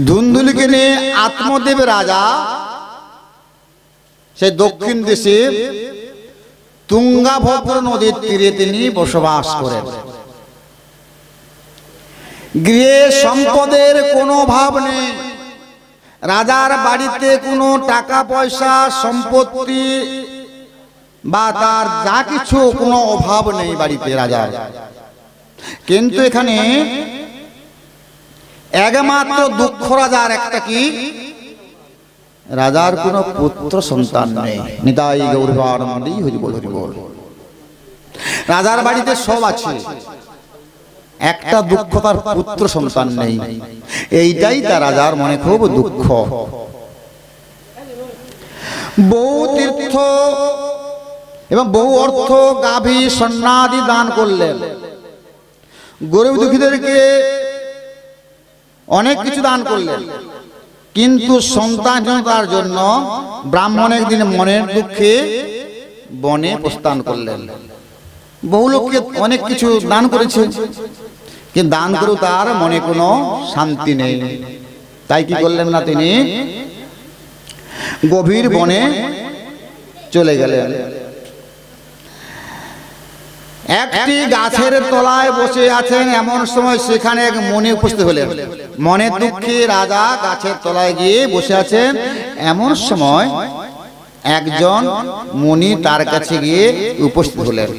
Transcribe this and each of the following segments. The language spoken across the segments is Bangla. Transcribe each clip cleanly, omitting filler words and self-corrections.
ধুন্দুলিকে নিয়ে আত্মদেব রাজা সেই দক্ষিণ দেশে তুঙ্গাভদ্র নদীর তীরে তিনি বসবাস করেন। গৃহে সম্পদের কোনো অভাব নেই, রাজার বাড়িতে কোনো টাকা পয়সা সম্পত্তি বা তার যা কিছু কোনো অভাব নেই বাড়িতে রাজার। কিন্তু এখানে একমাত্র দুঃখ রাজার একটা কি, রাজার কোনো পুত্র সন্তান নেই। নিতাই গৌরবানন্দী হরি বল হরি বল। রাজার বাড়িতে সব আছে, একটা দুঃখ তার পুত্র সন্তান নেই। এইটাই তার রাজার মনে খুব দুঃখ। বহু তীর্থ এবং বহু অর্থ গাভী সন্ন্যাদি দান করলেন, গরিব দুঃখীদেরকে অনেক কিছু দান করলেন, কিন্তু সন্তানহীনতার জন্য ব্রাহ্মণ একদিন মনের দুঃখে বনে প্রস্থান করলেন। বহু লোককে অনেক কিছু দান করেছে, কিন্তু দান করেও তার মনে কোনো শান্তি নেই। তাই কি করলেন না, তিনি গভীর বনে চলে গেলেন। একটি গাছের তলায় বসে আছেন, এমন সময় সেখানে এক মুনি উপস্থিত হলেন। মনের দুঃখে রাজা গাছের তলায় গিয়ে বসে আছেন, এমন সময় একজন মুনি তার কাছে গিয়ে উপস্থিত হলেন।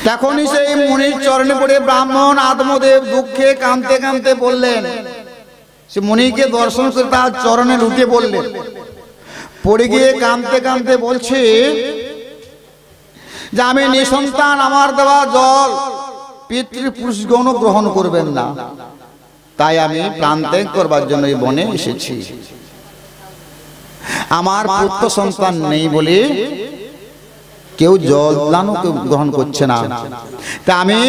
তখনই সেই মুনির চরণে পড়ে ব্রাহ্মণ আত্মদেব দুঃখে কাঁদতে কাঁদতে বললেন, সে মুনিকে দর্শন করে তার চরণে লুটে বললেন, পড়ে গিয়ে কাঁদতে কাঁদতে বলছে যে আমি নিঃসন্তান, আমার দেওয়া জল পিতৃপুরুষগণ গ্রহণ করবেন না, তাই আমি প্রাণ ত্যাগ করবার জন্য এই বনে এসেছি। আমার পুত্র সন্তান নেই বলে কেউ জল দানও কেউ গ্রহণ করছে না, তা আমি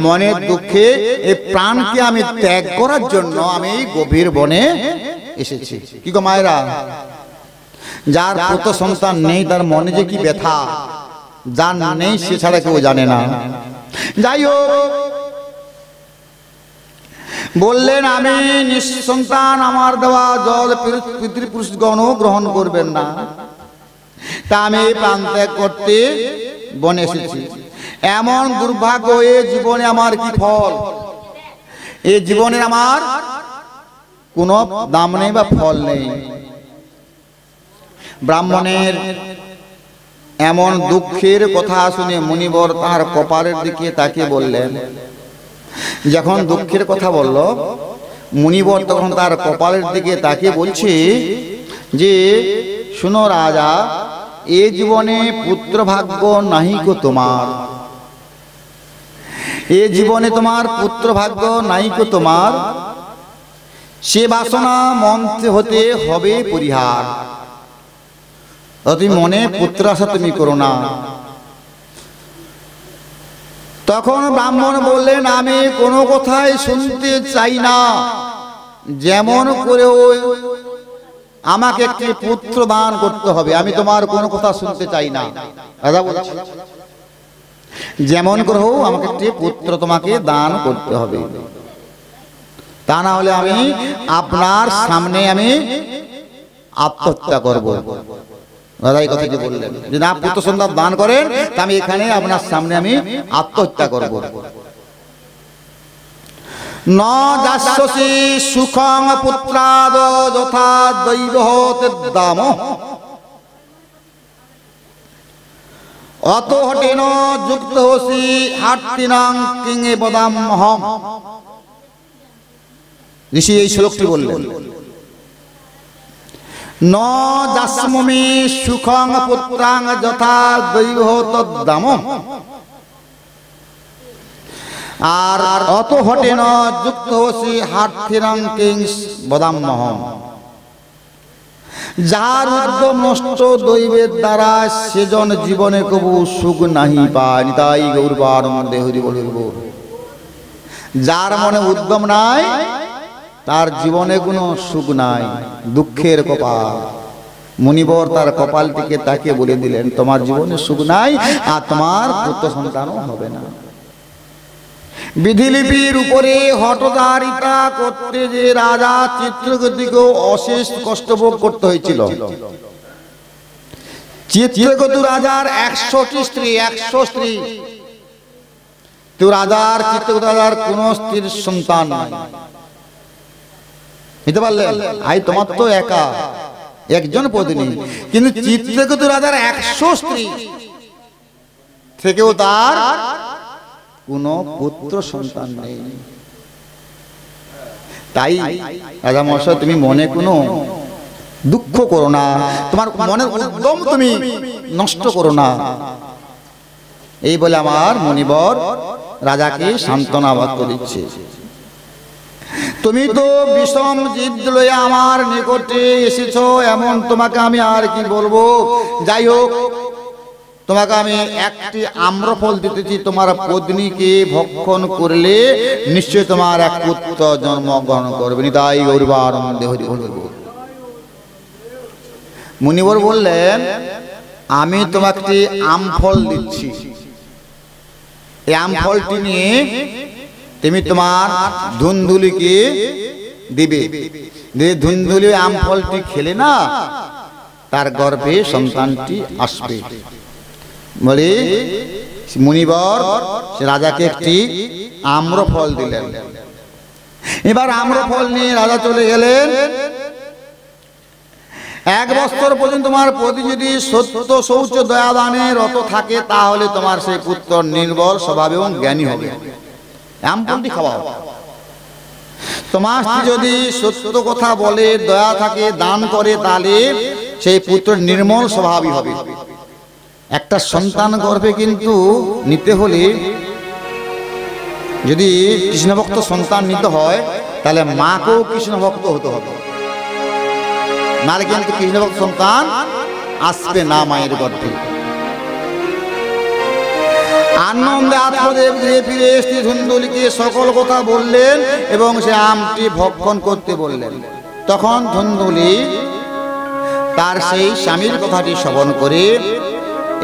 মনের দুঃখে এই প্রাণকে আমি ত্যাগ করার জন্য আমি গভীর বনে এসেছি। কি গো মায়েরা, যার পুত্র সন্তান নেই তার মনে যে কি ব্যথা, যার নেই সে ছাড়া কেউ জানে না। যাই হোক, বললেন আমি নিঃসন্তান, আমার দেওয়া জল পিতৃপুরুষগণ গ্রহণ করবেন না, তা আমি প্রাণ ত্যাগ করতে বনে এসেছি। এমন দুর্ভাগ্য, এ জীবনে আমার কি ফল, এ জীবনে আমার কোনো দাম নেই বা ফল নেই। ব্রাহ্মণের এমন দুঃখের কথা শুনে মুনিবর তার কপালের দিকে তাকিয়ে বললেন, যখন দুঃখের কথা বলল মুনিবর তখন তার কপালের দিকে তাকিয়ে বলছে যে শুনো রাজা, এ জীবনে পুত্র ভাগ্য নাহি গো তোমার, এ জীবনে তোমার পুত্র ভাগ্য নাই গো তোমার, সে বাসনা মন হতে হবে পরিহার। তুমি মনে পুত্র আশা তুমি করো না। তখন ব্রাহ্মণ বললেন, আমি কোনো কথাই শুনতে চাই না, যেমন করে আমাকে একটি পুত্র দান করতে হবে, আমি তোমার কোনো কথা শুনতে চাই না। রাজা বলছে, যেমন করে হোক আমাকে একটি পুত্র তোমাকে দান করতে হবে, তা না হলে আমি আপনার সামনে আমি আত্মহত্যা করব। রাজা এই কথাটি বললেন যে না, পুত্র সন্তান দান করেন, তা আমি এখানে আপনার সামনে আমি আত্মহত্যা করব। ন যাস্যসি সুখং পুত্রাদ যথা দৈবহতেদ্দাম অত হটেন যুক্ত হসি হার্তিনাং কিঙে বদামহম। ঋষি এই শ্লোকটি বললেন, ন যাস্যমি সুখং পুত্রাং যথা দৈবহতদ্দাম, আর অত হটেন যুক্ত হসি হার্থিরাং কিংস বদামহম। যার উদ্যম নষ্ট দৈবের দ্বারা সেজন জীবনে কবু সুখ নাহি পায়। নিতাই গৌরবানন্দে হরি বল হরি বল। যার মনে উদ্যম নাই তার জীবনে কোনো সুখ নাই, দুঃখের কপাল। মুনিবর তার কপালটিকে তাকে বলে দিলেন, তোমার জীবনে সুখ নাই আর তোমার পুত্র সন্তানও হবে না। বিধিলিপির উপরে হঠধারিতা করতে যে রাজা চিত্রকেতুকে অশেষ কষ্ট ভোগ করতে হয়েছিল। চিত্রকেতু রাজার 100টি স্ত্রী, 100 স্ত্রী। তো রাজার চিত্রকেতু রাজার কোন স্ত্রীর সন্তান নাই। বুঝতে পারলেন? আই তোমার তো একা একজন পত্নী, কিন্তু চিত্রকেতু রাজার 100 স্ত্রী থেকেও তার কোন পুত্র সন্তান নেই। তাই রাজা মহাশয়, তুমি মনে কোনো দুঃখ করো না, তোমার মনের উদ্যম তুমি নষ্ট করো না। এই বলে আমার মণিবর রাজাকে সান্ত্বনা বাক্য দিচ্ছে। তুমি তো বিষম জিদ লইয়া আমার নিকটে এসেছো, এমন তোমাকে আমি আর কি বলবো। যাই হোক, তোমাকে আমি একটি আম্রফল দিতেছি, তোমার পত্নীকে ভক্ষণ করলে নিশ্চয় তোমার এক পুত্র জন্মগ্রহণ করবে। তাই গৌরবানন্দে হরি হরি। মুনিবর বললেন, আমি তোমাকে আমফল দিচ্ছি, এই আমফলটি নিয়ে তুমি তোমার ধুন্দুলিকে দিবে। ধুন্দুলি আমফলটি খেলে না, তার গর্ভে সন্তানটি আসবে। বলে মুনিবর রাজাকে একটি আম্রফল দিলেন। এবার আম্রফল নিয়ে রাজা চলে গেলেন। 1 বছর পর্যন্ত তোমার প্রতি যদি সত্য শৌচ দয়াদানে রত থাকে, তাহলে তোমার সেই পুত্র নির্বল স্বভাব এবং জ্ঞানী হবে। আমফলটি খাওয়াও। তোমার স্ত্রী যদি সত্য কথা বলে, দয়া থাকে, দান করে, তাহলে সেই পুত্র নির্মল স্বভাবই হবে। একটা সন্তান গর্ভে কিন্তু নিতে হলে, যদি কৃষ্ণভক্ত সন্তান নিতে হয়, তাহলে মাকেও কৃষ্ণভক্ত হতে হবে, নাহলে কিন্তু কৃষ্ণভক্ত সন্তান আসবে না মায়ের গর্ভে। আনন্দে আত্মদেব ধীরে ফিরে স্ত্রী ধুন্দুলিকে সকল কথা বললেন এবং সে আমটি ভক্ষণ করতে বললেন। তখন ধুন্দুলি তার সেই স্বামীর কথাটি শ্রবণ করে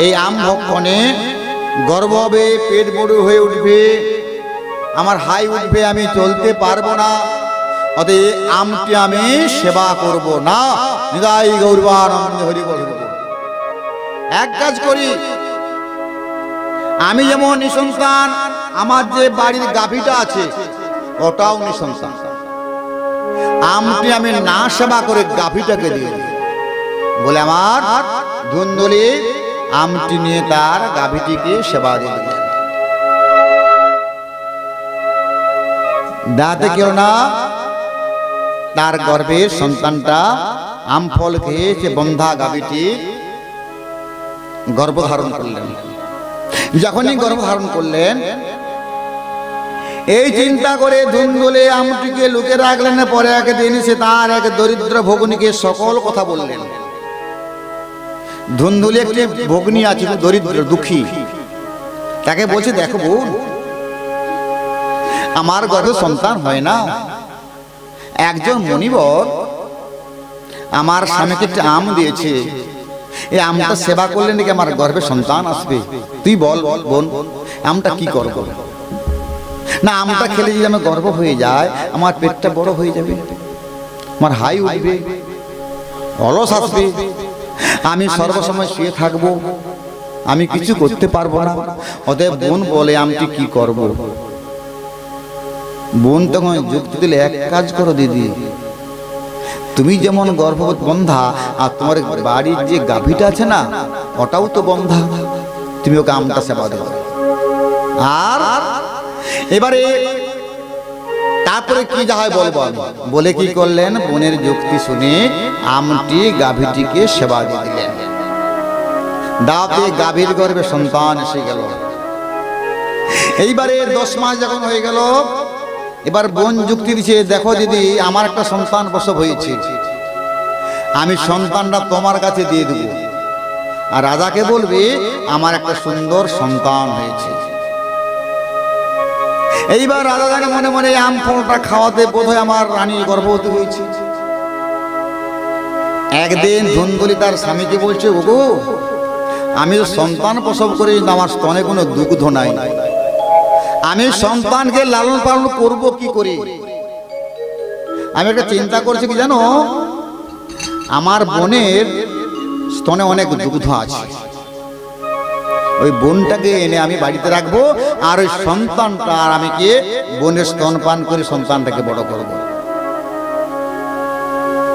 এই আম ভক্ষণে গর্ব হবে, পেট বড় হয়ে উঠবে, আমার হাই উঠবে, আমি চলতে পারবো না, অতএব আমটি আমি সেবা করব না। নিতাই গৌরবানন্দ হরি বল। এক কাজ করি, আমি যেমন নিঃসন্তান, আমার যে বাড়ির গাভীটা আছে ওটাও নিঃসন্তান, আমটি আমি না সেবা করে গাভীটাকে দিয়ে দিই বলে আমার ধুন্দুলি আমটি নিয়ে তার গাভীটিকে সেবা দিয়ে দিলেন। দাঁতে কেউ না, তার গর্ভের সন্তানটা আমফল খেয়ে বন্ধা গাভীটি গর্ভধারণ করলেন। যখনই গর্ভধারণ করলেন, এই চিন্তা করে ধুন্দুলি আমটিকে লুকে রাখলেন। পরে একদিন সে তার এক দরিদ্র ভগ্নীকে সকল কথা বললেন। ধুন্দুলি একটি ভগ্নী আছে, দরিদ্র দুঃখী, তাকে বলছে, দেখো বোন, আমার গর্ভে সন্তান হয় না, একজন মণিবর আমার স্বামীকে একটা আম দিয়েছে, এই আমটা সেবা করলে নাকি আমার গর্ভে সন্তান আসবে। তুই বল বোন, আমটা কি করব? না, আমটা খেলে যদি আমার গর্ভ হয়ে যায়, আমার পেটটা বড় হয়ে যাবে, আমার হাই উঠবে, অলস আসবে, আমি সর্বসময় শুয়ে থাকবো, আমি কিছু করতে পারবো না। অতএব বোন বলে আমটি কি করব? বোন তখন যুক্তি দিলে, এক কাজ করো দিদি, তুমি যেমন গর্ভবতী বন্ধা, আর তোমার বাড়ির যে গাভীটা আছে না ওটাও তো বন্ধা, তুমি ওকে আমটা সেবা দেবো। আর এবারে তারপরে কি যা হয় বলবো আমি বলে কি করলেন, বোনের যুক্তি শুনে আমটি গাভীটিকে সেবা দিয়ে দিলেন। দাঁতে গাভীর গর্ভে সন্তান এসে গেল। এইবারে 10 মাস যখন হয়ে গেল, এবার বোন যুক্তি দিচ্ছে, দেখো দিদি, আমার একটা সন্তান প্রসব হয়েছে, আমি সন্তানটা তোমার কাছে দিয়ে দেব, আর রাজাকে বলবে আমার একটা সুন্দর সন্তান হয়েছে। এইবার রাজা জানে মনে মনে আম ফলটা খাওয়াতে বোধহয় আমার রানী গর্ভবতী হয়েছে। একদিন ধুন্দুলি তার স্বামীকে বলছে, ওগো, আমি তো সন্তান প্রসব করে, আমার স্তনে কোনো দুগ্ধ নাই, আমি সন্তানকে লালন পালন করব কি করে? আমি একটা চিন্তা করছি কি জানো, আমার বোনের স্তনে অনেক দুগ্ধ আছে, ওই বোনটাকে এনে আমি বাড়িতে রাখবো, আর ওই সন্তানটা আর আমি গিয়ে বোনের স্তন পান করে সন্তানটাকে বড় করব।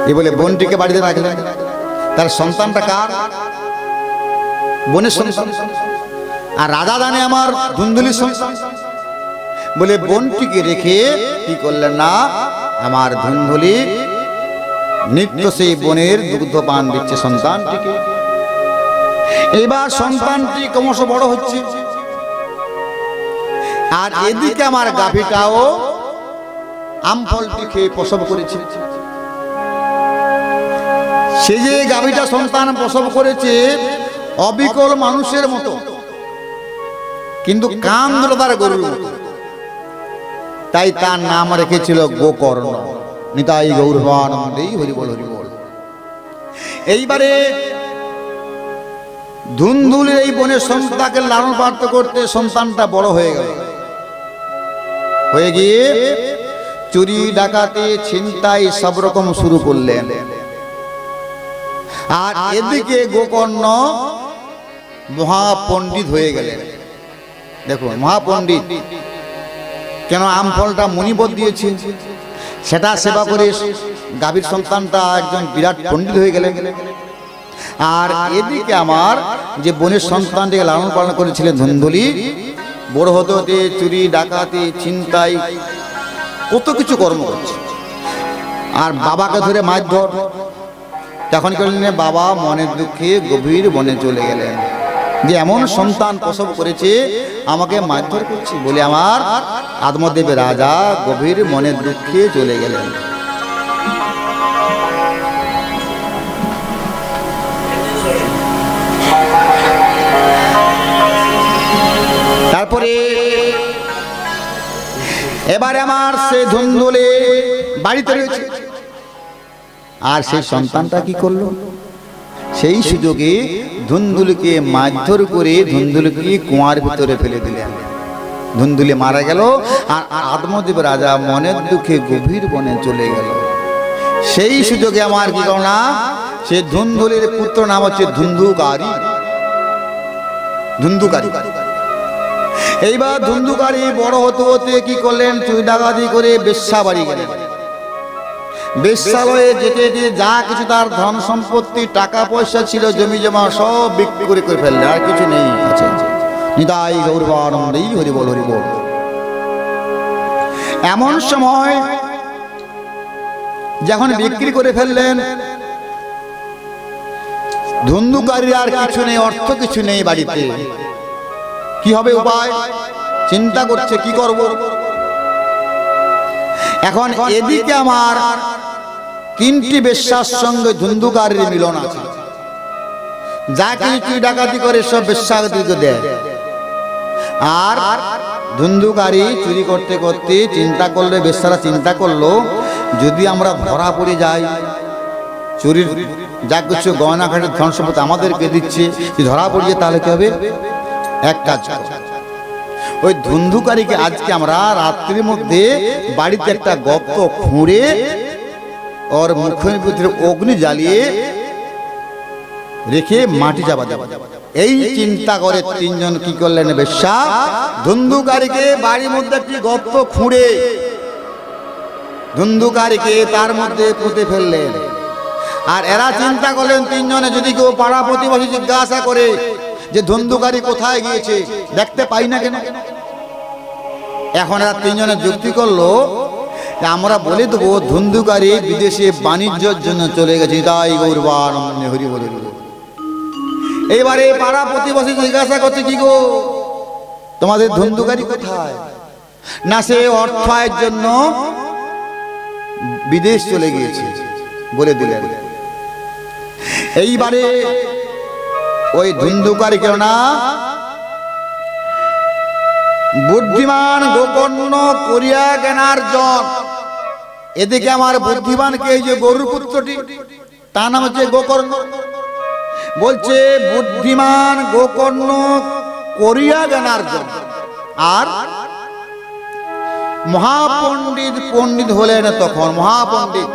এই বলে বোনটিকে বাড়িতে রাখলেন, তার সন্তানটা কার? বোনের সন্তান। আর রাজা জানে আমার ধুন্দুলির সন্তান, বলে বোনটিকে রেখে কি করলেন না, আমার ধুন্দুলি নিত্য সেই বোনের দুগ্ধ পান দিচ্ছে সন্তানটিকে। এবার সন্তানটি ক্রমশ বড় হচ্ছে, আর এদিকে আমার গাভীটাও আমফলটি খেয়ে প্রসব করেছে। সে যে গাভীটা সন্তান প্রসব করেছে অবিকল মানুষের মতো, কিন্তু কান ধরে তার গরুর মতো, তাই তার নাম রেখেছিল গোকর্ণ। নিতাই গৌরবানন্দেই হরি বল হরি বল। এইবারে ধুন্দুলির এই বোনের সন্তানকে লালন পালন করতে সন্তানটা বড় হয়ে গেল, হয়ে গিয়ে চুরি ডাকাতি ছিনতাই সব রকম শুরু করলেন। আর এদিকে গোকর্ণ মহাপণ্ডিত হয়ে গেলেন। দেখুন মহাপণ্ডিত কেন, আমফলটা মুনিবর দিয়েছে, সেটা সেবা করে গাভীর সন্তানটা একজন বিরাট পণ্ডিত হয়ে গেলেন। আর এদিকে আমার যে বোনের সন্তানটিকে লালন পালন করেছিলেন ধুন্দুলি, বড় হতে হতে চুরি ডাকাতি ছিনতাই কত কিছু কর্ম করছে। আর বাবাকে ধরে মারধর, তখন করলেন বাবা মনের দুঃখে গভীর বনে চলে গেলেন, যে এমন সন্তান প্রসব করেছে আমাকে মারধর করছে বলে আমার আত্মদেবের রাজা গভীর মনের দুঃখে চলে গেলেন। তারপরে এবারে আমার সে ধুন্দুলি বাড়িতে রয়েছে, আর সেই সন্তানটা কি করলো, সেই সুযোগে ধুন্দুলিকে মারধর করে ধুন্দুলিকে কুয়ার ভিতরে ফেলে দিলেন। ধুন্দুলি মারা গেল, আর আত্মদেব রাজা মনের দুঃখে গভীর বনে চলে গেল। সেই সুযোগে আমার কি করোনা, সে ধুন্দুলির পুত্র নাম হচ্ছে ধুন্ধুকারী। ধুন্ধুকারী এইবার ধুন্ধুকারী বড় হতে হতে কি করলেন, চুরি ডাকাতি করে বেশ্যা বাড়ি গেলেন। বেশ্যালয়ে যেতে যেতে যা কিছু তার ধন সম্পত্তি টাকা পয়সা ছিল জমি জমা সব বিক্রি করে ফেললেন, আর কিছু নেই। নিতাই গৌরবানন্দেই হরি বল হরি বল। এমন সময় যখন বিক্রি করে ফেললেন, ধুন্ধুকারীর আর কিছু নেই, অর্থ কিছু নেই বাড়িতে, কি হবে উপায় চিন্তা করছে, কি করব। এখন এদিকে আমার তিনটি বেশ্যার সঙ্গে ধুন্ধুকারীর মিলন আছে, যা কিছু ডাকাতি করে সব বেশ্যাকে দেয়। আর ধুন্ধুকারী চুরি করতে করতে চিন্তা করলে, বেশ্যারা চিন্তা করলো যদি আমরা ধরা পড়ে যাই, চুরির যা কিছু গয়না ঘাটের ধন সম্পত্তি আমাদেরকে দিচ্ছে, ধরা পড়িয়ে তাহলে কি হবে, এক কাজ ওই ধুন্ধুকারীকে আজকে আমরা রাত্রির মধ্যে বাড়িতে একটা গর্ত খুঁড়ে ওর মুখের ভিতরে অগ্নি জ্বালিয়ে রেখে মাটি চাপা দেব। এই চিন্তা করে তিনজন কি করলেন, বেশ্যা ধুন্ধুকারীকে বাড়ির মধ্যে একটি গর্ত খুঁড়ে ধুন্ধুকারীকে তার মধ্যে পুঁতে ফেললেন। আর এরা চিন্তা করলেন তিনজনে, যদি কেউ পাড়া প্রতিবেশী জিজ্ঞাসা করে যে ধুন্ধুকারী কোথায় গিয়েছে, দেখতে পাই না কেন। এখন এরা তিনজনে যুক্তি করলো, আমরা বলে দেবো ধুন্ধুকারী বিদেশে বাণিজ্যের জন্য চলে গেছে। তাই গৌরবানন্দে হরি বলে। এইবারে পাড়া প্রতিবেশী জিজ্ঞাসা করছে, কি গো তোমাদের ধুন্ধুকারী কোথায়? না সে অর্থ আয়ের জন্য বিদেশ চলে গিয়েছে বলে দিলেন। এইবারে ওই ধুন্ধুকারী কেন না, বুদ্ধিমান গোকর্ণ করিয়া জ্ঞানার্জন। এদিকে আমার বুদ্ধিমানকে এই যে গরুর পুত্রটি, তার নাম হচ্ছে গোকর্ণ, বলছে বুদ্ধিমান গোকর্ণ করিয়া জ্ঞানার্জন। আর মহাপণ্ডিত পণ্ডিত হলেন তখন, মহাপণ্ডিত।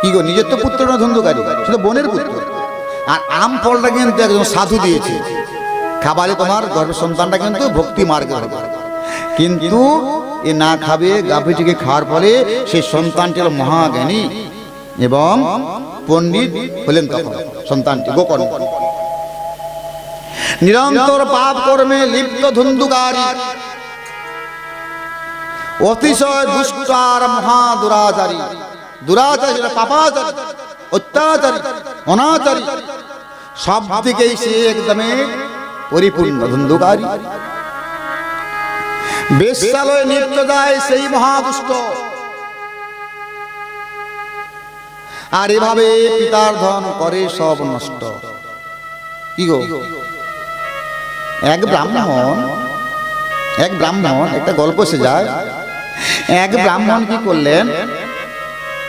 কি গো, নিজের তো পুত্র না ধন্ধুকারী, শুধু বোনের পুত্র, আর আম ফলটা কিন্তু একজন সাধু দিয়েছে, খাবারে তোমার গর্ভের সন্তানটা কিন্তু ভক্তি মার্গে হবে। কিন্তু এ না খাবে, গাভীটিকে খাওয়ার ফলে সেই সন্তানটি হল মহাজ্ঞানী এবং পণ্ডিত হলেন তখন সন্তানটি গোকর্ণ। নিরন্তর পাপ কর্মে লিপ্ত ধন্ধুকারী, অতিশয় দুষ্ট আর মহা দুরাচারী, দুরাচারী পাপাচারী, অত্যাচারী, অনাচারী, সব দিকেই সে একদমে পরিপূর্ণ ধন্ধুকারী। বেশ্যালয়ে নিত্য যায় সেই মহাদুষ্ট, আর এভাবে পিতার ধন করে সব নষ্ট। কি গো, এক ব্রাহ্মণ একটা গল্প এসে যায়। এক ব্রাহ্মণ কি করলেন,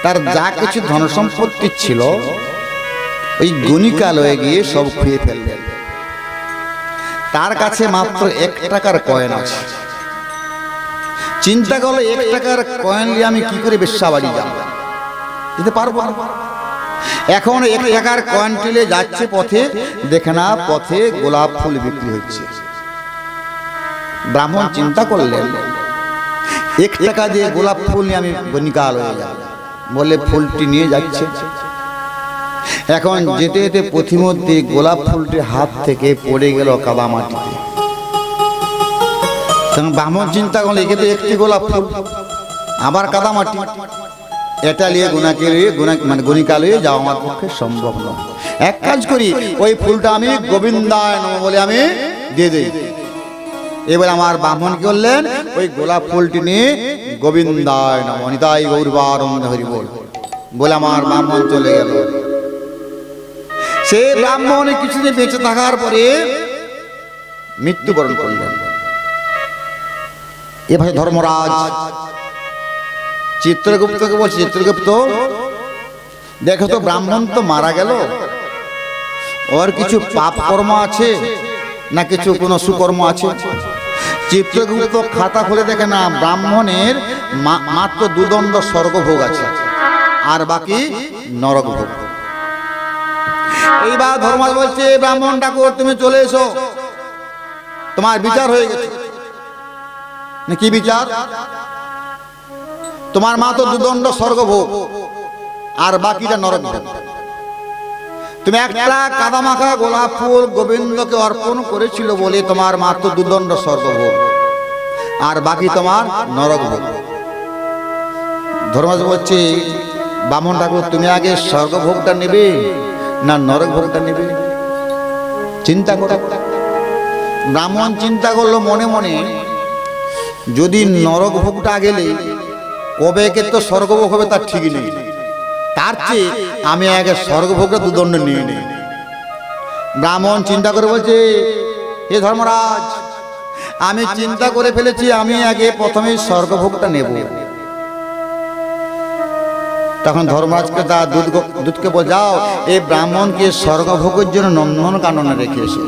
তার যা কিছু ধন সম্পত্তি ছিল ওই গণিকালয়ে গিয়ে সব খুঁয়ে ফেললেন। তার কাছে মাত্র 1 টাকার কয়েন আছে। চিন্তা করলো 1 টাকার কয়েন নিয়ে আমি কি করে বেশ্যা বাড়ি যাব, যেতে পারবো না। এখন 1 টাকার কয়েন তুলে যাচ্ছে পথে, দেখে না পথে গোলাপ ফুল বিক্রি হচ্ছে। ব্রাহ্মণ চিন্তা করলেন 1 টাকা দিয়ে গোলাপ ফুল নিয়ে আমি গণিকালয়ে যাব, বলে ফুলটি নিয়ে যাচ্ছে। এখন যেতে যেতে পথিমধ্যে গোলাপ ফুলটি হাত থেকে পড়ে গেল কাদা মাটিতে। ব্রাহ্মণ চিন্তা করলে একে তো একটি গোলাপ ফুল, আবার কাদা মাটি, এটা নিয়ে গণিকালয়ে যাওয়া আমার পক্ষে সম্ভব নয়। এক কাজ করি, ওই ফুলটা আমি গোবিন্দায় নমঃ বলে আমি দিয়ে দিই। এবার আমার ব্রাহ্মণ কি করলেন, ওই গোলাপ ফুলটি নিয়ে গোবিন্দায় নমঃ নিতাই গৌরবানন্দ হরি বলে আমার ব্রাহ্মণ চলে গেল। সে ব্রাহ্মণ কিছুদিন বেঁচে থাকার পরে মৃত্যুবরণ করলেন। এভাবে ধর্মরাজ চিত্রগুপ্তকে বলছে, চিত্রগুপ্ত দেখো তো, ব্রাহ্মণ তো মারা গেল, ওর কিছু পাপ কর্ম আছে না কিছু কোনো সুকর্ম আছে? চিত্রগুপ্ত খাতা খুলে দেখে না, ব্রাহ্মণের মাত্র 2 দণ্ড স্বর্গভোগ আছে, আর বাকি নরক ভোগ। এইবার ধর্মরাজ বলছে, ব্রাহ্মণ ঠাকুর তুমি চলে এসো, তোমার বিচার হয়ে গেছে। কি বিচার? তোমার মা তো 2 দণ্ড স্বর্গভোগ আর বাকিটা নরক ভোগ। তুমি একটা কাদামাখা গোলাপ ফুল গোবিন্দকে অর্পণ করেছিল বলে তোমার মাত্র 2 দণ্ড স্বর্গভোগ আর বাকি তোমার নরক ভোগ। ধর্মরাজ বলছে, ব্রাহ্মণ ঠাকুর তুমি আগে স্বর্গভোগটা নেবে না নরক ভোগটা নেবে? চিন্তা করো। ব্রাহ্মণ চিন্তা করলো মনে মনে, যদি নরক ভোগটা গেলে কবে কে তো স্বর্গভোগ হবে তার ঠিক নেই, তার চেয়ে আমি আগে স্বর্গভোগটা 2 দণ্ড নিয়ে নিই। ব্রাহ্মণ চিন্তা করে বলছে, হে ধর্মরাজ, আমি চিন্তা করে ফেলেছি, আমি আগে প্রথমে স্বর্গভোগটা নেব। তখন ধর্মরাজকে তার দূতকে বল, যাও এই ব্রাহ্মণকে স্বর্গভোগের জন্য নন্দন কাননে রেখে এসো।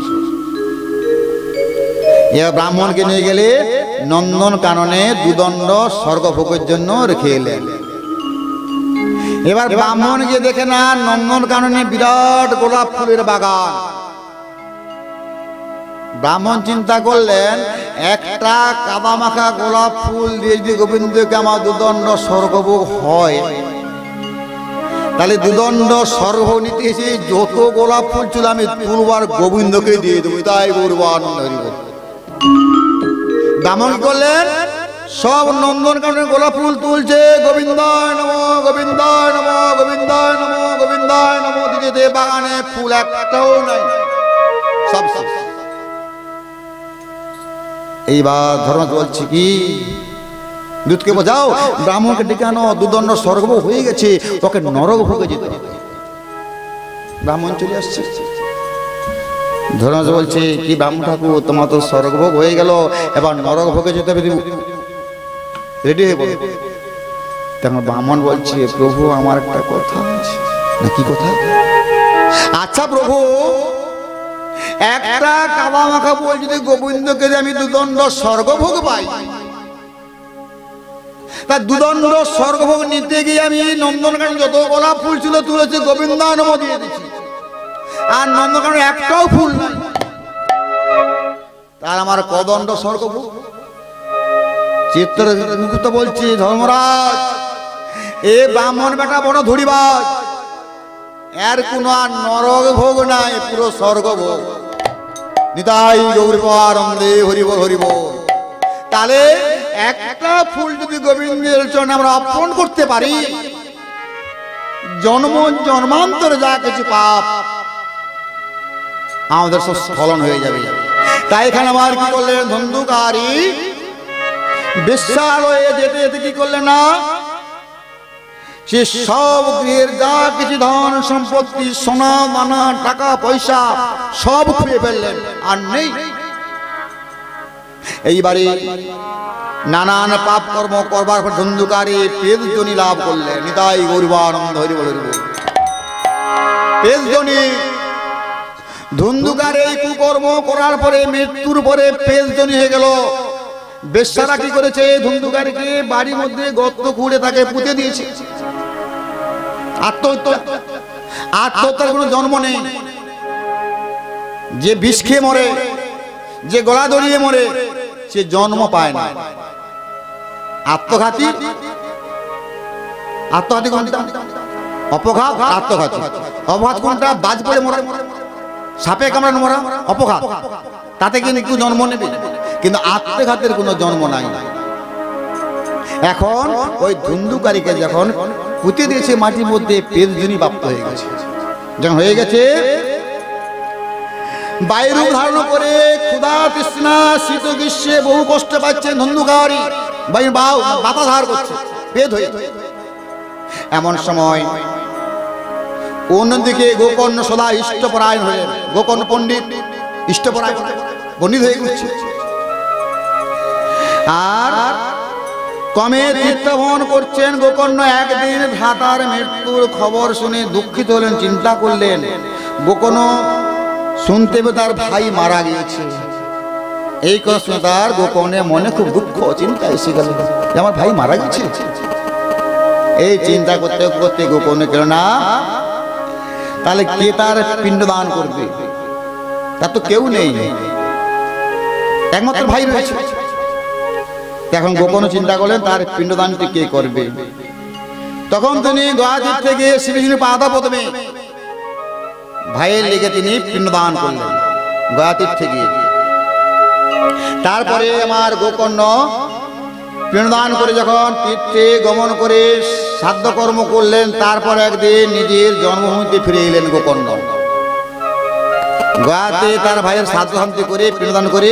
এবার ব্রাহ্মণকে নিয়ে গেলে নন্দন কাননে 2 দণ্ড স্বর্গভোগের জন্য রেখে এলেন। এবার ব্রাহ্মণ গিয়ে দেখে না, নন্দন কাননে বিরাট গোলাপ ফুলের বাগান। ব্রাহ্মণ চিন্তা করলেন, একটা কাদামাখা গোলাপ ফুল দিয়ে যদি গোবিন্দকে আমার 2 দণ্ড স্বর্গভোগ হয়, তাহলে 2 দণ্ড স্বর্গভোগ নিতে এসে যত গোলাপ ফুল ছিল আমি তুলবার গোবিন্দকে দিয়ে দেবো, তাই গৌরবানন্দ হরি বল। ব্রাহ্মণ করলেন, সব নন্দনকাননে গোলাপ ফুল তুলছে, গোবিন্দায় নমঃ গোবিন্দায় নমঃ গোবিন্দায় নমঃ গোবিন্দায় নমঃ দিতে বাগানে ফুল একটাও নাই, সব শেষ। এইবার ধর্মরাজ বলছে কি, দূতকে বোঝাও, ব্রাহ্মণকে ডেকে আনো, 2 দণ্ড স্বর্গভোগ হয়ে গেছে, তোকে নরক ভোগে যেতে হবে। ব্রাহ্মণ চলে আসছে। ধর্মরাজ বলছে, কি ব্রাহ্মণ ঠাকুর, তোমার তো স্বর্গভোগ হয়ে গেল, এবার নরক ভোগে যেতে হবে, রেডি হয়ে বলো। তখন ব্রাহ্মণ বলছে, প্রভু আমার একটা কথা আছে। না, কি কথা? আচ্ছা প্রভু, একটা কাদা মাখা বল যদি গোবিন্দকে আমি 2 দণ্ড স্বর্গভোগ পাই, তার দুদণ্ড স্বর্গভোগ নিতে গিয়ে আমি নন্দনকানন যত গোলাপ ফুল ছিল তুলেছি, গোবিন্দ নম দিয়ে দিচ্ছি, আর নন্দনকানন একটাও ফুল নাই। তার আমার কদণ্ড স্বর্গভোগ। চিত্রগুপ্ত বলছি, ধর্মরাজ এ ব্রাহ্মণ বেটা বড় ধরিবাজ, এর কোনো আর নরক ভোগ নাই, পুরো স্বর্গভোগ। নিতাই গৌর পরমানন্দে হরিবল হরিবল। তাহলে একটা ফুল যদি গোবিন্দের চরণে আমরা অর্পণ করতে পারি, জন্ম জন্মান্তরে যা কিছু পাপ আমাদের সব স্খলন হয়ে যাবে। তাই এখানে আমার কি করলেন, ধন্ধুকারী বেশ্যালয়ে যেতে যেতে কি করলেন না, সে সব গৃহের যা কিছু ধন সম্পত্তি, সোনা দানা টাকা পয়সা সব খুঁড়ে ফেললেন, আর নেই। এইবারে নানান পাপ কর্ম করবার পর ধন্ধুকারী পেদজনি লাভ করলেন। নিতাই গৌরবানন্দ হরিবল হরিবল। পেদজনি ধন্ধুকার এই কুকর্ম করার পরে মৃত্যুর পরে পেদজনি হয়ে গেল। বেশ্যারা কি করেছে, ধন্ধুকারীকে বাড়ির মধ্যে গর্ত খুঁড়ে তাকে পুঁতে দিয়েছে। আত্মহত্যার কোনো জন্ম নেই। যে বিষ খেয়ে মরে, যে গলা দড়িয়ে মরে, সে জন্ম পায় না। আত্মঘাতী, আত্মঘাতী কোনটা? অপঘাত, আত্মঘাতী। অপঘাত কোনটা? বাজ পড়ে মরা, সাপে কামড়ানো মরা, অপঘাত। তাতে কিন্তু জন্ম নেবে, কিন্তু আত্মঘাতের কোনো জন্ম নাই। এখন ওই ধুন্ধুকারীকে যখন পুঁতে দিয়েছে মাটির মধ্যে, পেদজনি প্রাপ্ত হয়ে গেছে। যখন হয়ে গেছে, বাইরূপ ধারণ করে ক্ষুধা তৃষ্ণা শীত গ্রীষ্মে বহু কষ্ট পাচ্ছেন ধন্ধুকারী, বাতা ধার করছে পেদ হয়ে। এমন সময় অন্যদিকে গোকর্ণ সদা ইষ্টপরায়ণ হলেন। গোকর্ণ পণ্ডিত ইষ্টপরায়ণ পণ্ডিত হয়ে গেছে, আর কমে তীর্থভ্রমণ করছেন। গোকর্ণ একদিন ভ্রাতার মৃত্যুর খবর শুনে দুঃখিত হলেন, চিন্তা করলেন। গোকর্ণ শুনতে পেয়ে তার ভাই মারা গিয়েছে। এই কথা শুনে তার গোকর্ণের মনে খুব দুঃখ চিন্তা এসে গেল, আমার ভাই মারা গেছে। এই চিন্তা করতে করতে গোকর্ণ কেন না, তাহলে কে তার পিণ্ডদান করবে? তার তো কেউ নেই, একমাত্র ভাই রয়েছে। এখন গোকর্ণ চিন্তা করলেন তার পিণ্ডদানটি কে করবে। তখন তিনি গয়াতীর থেকে শ্রীবিষ্ণু পাদা প্রথমে ভাইয়ের লেগে তিনি পিণ্ডদান করলেন গয়াতীর থেকে। তারপরে আমার গোকর্ণ পিণ্ডদান করে যখন তীর্থে গমন করে সাধ্য কর্ম করলেন, তারপর একদিন নিজের জন্মভূমিতে ফিরে এলেন গোকর্ণ। গয়াতে তার ভাইয়ের সাধ্য শান্তি করে পিণ্ডদান করে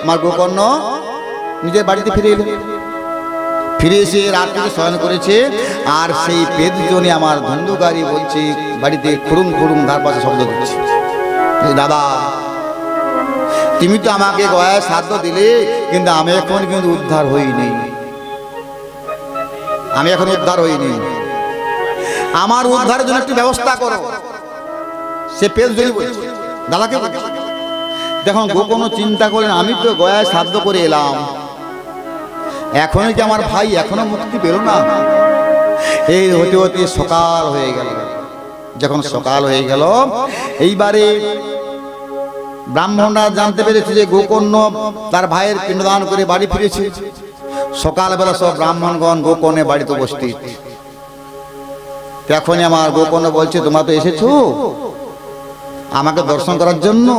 আমার গোকর্ণ নিজের বাড়িতে ফিরে এলেন। ফিরে এসে রাত্রিতে শয়ন করেছে, আর সেই পেদজনি আমার ধন্ধুকারী বলছে বাড়িতে খুড়ুম খুড়ুম ধার পাশে শব্দ করছে, দাদা তুমি তো আমাকে গয়ায় সাধ্য দিলে, কিন্তু আমি এখন কিন্তু উদ্ধার হইনি, আমি এখন উদ্ধার হইনি, আমার উদ্ধারের জন্য একটু ব্যবস্থা করো। সে পেদজনি বলছে দাদাকে। দেখুন গোকর্ণ চিন্তা করেন, আমি তো গয়ায় সাধ্য করে এলাম, এখনই কি আমার ভাই এখনো মুক্তি পেল না? এই হতে হতে সকাল হয়ে গেল। যখন সকাল হয়ে গেল, এইবারে ব্রাহ্মণরা জানতে পেরেছে যে গোকর্ণ তার ভাইয়ের পিণ্ডদান করে বাড়ি ফিরেছে। সকালবেলা সব ব্রাহ্মণগণ গোকর্ণের বাড়িতে উপস্থিত। তখনই আমার গোকর্ণ বলছে, তোমরা তো এসেছো আমাকে দর্শন করার জন্য,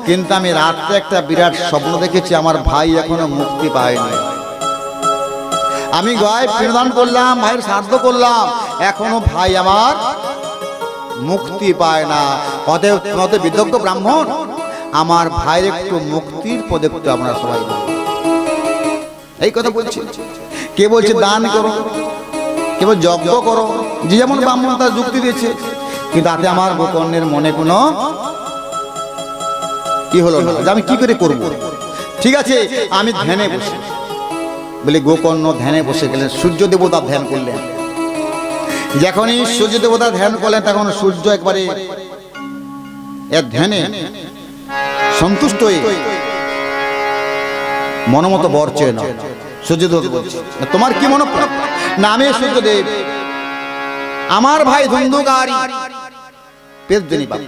কিন্তু আমি রাত্রে একটা বিরাট স্বপ্ন দেখেছি, আমার ভাই এখনো মুক্তি পায়নি। আমি গয়ায় পিণ্ডদান করলাম, ভাইয়ের শ্রাদ্ধ করলাম, এখনো ভাই আমার মুক্তি পায় না। অতএব বিদগ্ধ ব্রাহ্মণ, আমার ভাইয়ের একটু মুক্তির পদে আপনারা সবাই এই কথা বলছি। কে বলছে দান করো, কে বল যজ্ঞ করো, যে যেমন ব্রাহ্মণ তার যুক্তি দিয়েছে, কিন্তু তাতে আমার গোকর্ণের মনে কোনো কি হলো না, যে আমি কি করে করব। ঠিক আছে আমি ধ্যানে বসে, বলে গোকর্ণ ধ্যানে বসে গেলেন, সূর্য দেবতা ধ্যান করলেন। যখনই সূর্য দেবতা ধ্যান করলেন, তখন সূর্য একবারে এর ধ্যানে সন্তুষ্ট হয়ে মনোমত বর চেয়ে না। সূর্য দেবতা বলছে, তোমার কি মনে নামে সূর্যদেব, আমার ভাই ধুন্ধুকারী পেটজনী পাপ,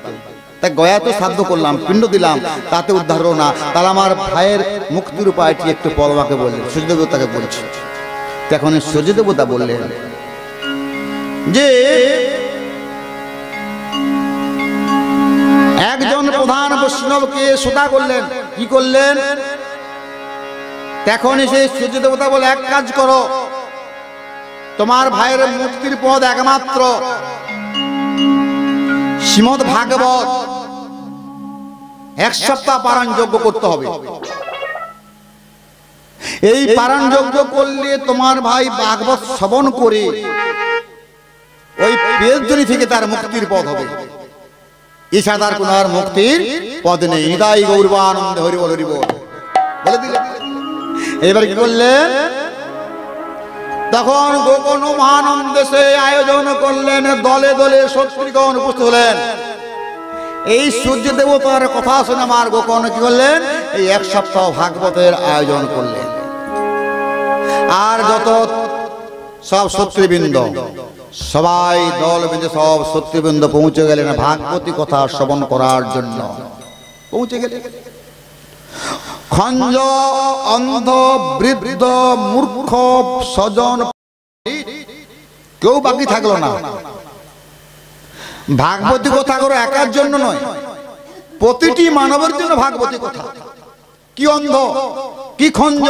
তাই গয়া তো শ্রাদ্ধ করলাম, পিণ্ড দিলাম, তাতে উদ্ধার হলো না, তাহলে আমার ভাইয়ের মুক্তির উপায়টি একটু পর আমাকে বললেন। সূর্যদেবতাকে বলছে। তখন সূর্যদেবতা বললেন যে একজন প্রধান বৈষ্ণবকে শ্রোতা করলেন। কি করলেন? তখন সেই সূর্যদেবতা বলে, এক কাজ করো, তোমার ভাইয়ের মুক্তির পদ একমাত্র শ্রীমদ্ ভাগবত 1 সপ্তাহ পারায়ণ যজ্ঞ করতে হবে। এই পারায়ণ যজ্ঞ করলে তোমার ভাই ভাগবত শ্রবণ করে ওই পেটজনী থেকে তার মুক্তির পদ হবে, এছাড়া তার কোন আর মুক্তির পদ নেই। নিতাই গৌরবানন্দে হরি বল হরি বল বলে দিলেন। এবার কি করলেন? তখন গোকর্ণ মহানন্দে সে আয়োজন করলেন, দলে দলে সত্রিগণ উপস্থিত হলেন। এই সূর্য দেবতার কথা শুনে আমার গোকর্ণ কি করলেন? এই 1 সপ্তাহ ভাগবতের আয়োজন করলেন। আর যত সব সত্রীবৃন্দ, সবাই দল বেঁধে সব সত্রীবৃন্দ পৌঁছে গেলেন ভাগবতী কথা শ্রবণ করার জন্য। পৌঁছে গেলেন। খঞ্জ, অন্ধ, বৃদ্ধ, মূর্খ, স্বজন কেউ বাকি থাকলো না। ভাগবতী কথা করো একার জন্য নয়, প্রতিটি মানবের জন্য ভাগবতী কথা। কি অন্ধ, কি খঞ্জ,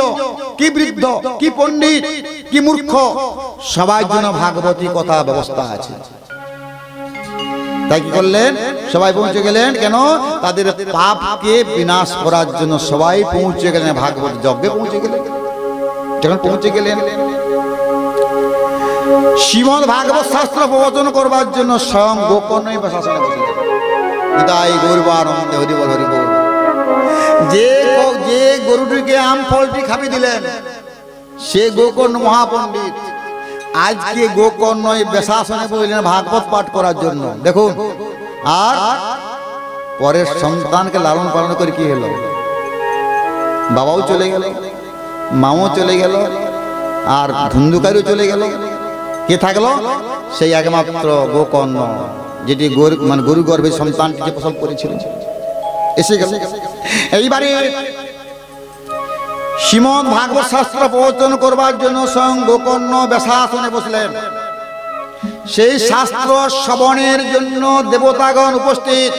কি বৃদ্ধ, কি পণ্ডিত, কি মূর্খ, সবার জন্য ভাগবতী কথা ব্যবস্থা আছে। তাই কি করলেন? সবাই পৌঁছে গেলেন। কেন? তাদের পাপকে বিনাশ করার জন্য সবাই পৌঁছে গেলেন ভাগবত যজ্ঞে পৌঁছে গেলেন। যখন পৌঁছে গেলেন, শ্রীমদ্ ভাগবত শাস্ত্র প্রবচন করবার জন্য স্বয়ং গোকর্ণ শাসনে বসলেন। নিতাই গৌরবানন্দে হরি বল হরি বল। যে গরুটিকে আম ফলটি খাবি দিলেন সে গোকর্ণ মহাপণ্ডিত। আজকে গোকর্ণ বেশাসনে বললেন ভাগবত পাঠ করার জন্য। দেখুন, আর পরের সন্তানকে লালন পালন করে কি হলো? বাবাও চলে গেল, মাও চলে গেল, আর ধুন্ধুকারীও চলে গেল। কে থাকলো? সেই একমাত্র গোকর্ণ, যেটি গরু গর্ভে সন্তানটি যে প্রসব করেছিল এসে গেল। এইবারে শ্রীমদ্ ভাগবত শাস্ত্র প্রবচন করবার জন্য স্বয়ং গোকর্ণ বেশাসনে বসলেন। সেই শাস্ত্র শ্রবণের জন্য দেবতাগণ উপস্থিত।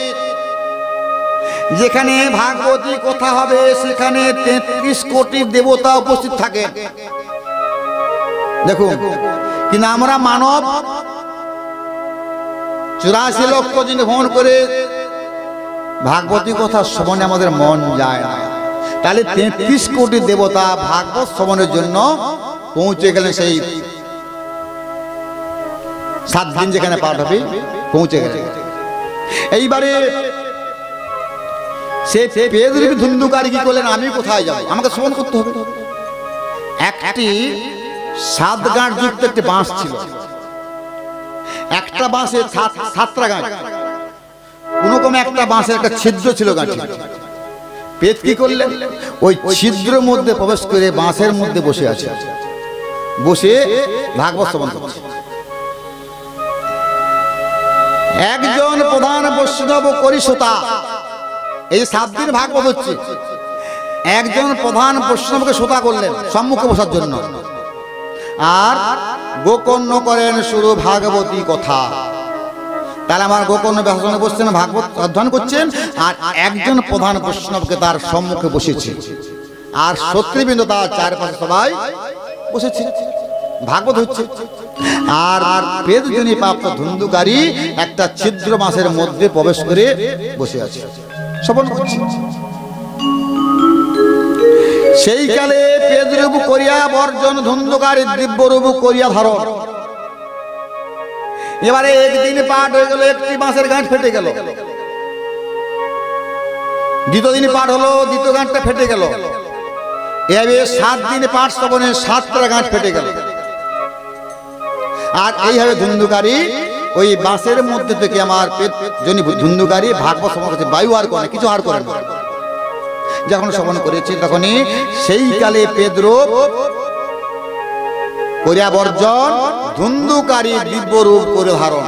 যেখানে ভাগবতী কথা হবে সেখানে 33 কোটি দেবতা উপস্থিত থাকে। দেখুন, কিন্তু আমরা মানব 84 লক্ষ দিন ভ্রমণ করে ভাগবতী কথা শ্রবণে আমাদের মন যায় না। তাহলে 33 কোটি দেবতা ভাগবত শ্রবণের জন্য পৌঁছে গেলেন। সেই 7 দিন যেখানে পাঠ হবে পৌঁছে গেলেন। এইবারে সে পেদরূপী ধুন্ধুকারী কি করলেন? আমি কোথায় যাব? আমাকে শ্রবণ করতে হবে। একটি 7 গাঁট যুক্ত একটি বাঁশ ছিল। একটা বাঁশে 7টা গাঁট, কোনরকম একটা বাঁশে একটা ছিদ্র ছিল গাঁঠি। পেট কি করলেন? ওই ছিদ্রের মধ্যে প্রবেশ করে বাঁশের মধ্যে বসে আছে, বসে ভাগবত শ্রবণ করছে। একজন প্রধান বৈষ্ণব করিশ্রোতা, এই 7 দিন ভাগবত হচ্ছে, একজন প্রধান বৈষ্ণবকে শ্রোতা করলেন সম্মুখে বসার জন্য। আর গোকর্ণ করেন শুরু ভাগবতী কথা। তাহলে আমার গোকর্ণ বেশাসনে বসছেন, ভাগবত অধ্যয়ন করছেন, আর একজন প্রধান বৈষ্ণবকে তার সম্মুখে বসেছে, আর সত্রীবৃন্দ তার চারপাশে সবাই বসেছে, ভাগবত হচ্ছে। আর পেদজনী প্রাপ্ত ধুন্ধুকারী একটা ছিদ্র মাসের মধ্যে প্রবেশ করে বসে আছে, শ্রবণ করছে। সেই কালে পেদরূপ করিয়া বর্জন, ধুন্ধুকারী দিব্যরূপ করিয়া ধারণ। এবারে একদিন পাঠ হয়ে গেল, একটি বাঁশের গাঁট ফেটে গেল। দ্বিতীয় দিন পাঠ হলো, দ্বিতীয় গাঁটটা ফেটে গেল। এভাবে 7 দিন পাঠ শ্রবণে 7টা গাঁট ফেটে গেল। আর এইভাবে ধুন্ধুকারী ওই বাঁশের মধ্যে থেকে আমার পেদজনী ধুন্ধুকারী ভাগবত শ্রবণ করছে। বায়ু আর করে কিছু আর করে না। যখন শ্রবণ করেছে তখনই সেই কালে পেদরূপ করিয়া বর্জন, ধুন্ধুকারী দিব্য রূপ করে ধারণ।